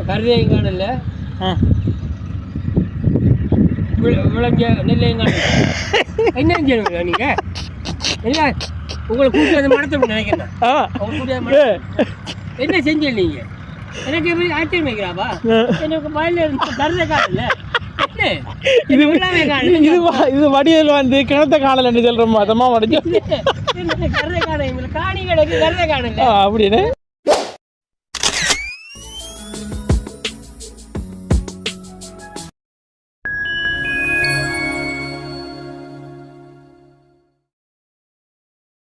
கருதையும் காணல, விளைஞ்ச நெல்லையும் காணல. என்ன செய்யணும் நீங்க? என்ன உங்களை கூட்டி அந்த மரத்தை நினைக்கிறேன். என்ன செஞ்சீங்க நீங்க? எனக்கு எப்படி ஆச்சரியம் வைக்கிறாப்பா? எனக்கு வயல கருதை காணல. இது வடிவில் வந்து கிணத்த காணலன்னு சொல்றோம். அதமா வடிச்சு கருதை காண காணிகளுக்கு கருதை காணல அப்படின்னு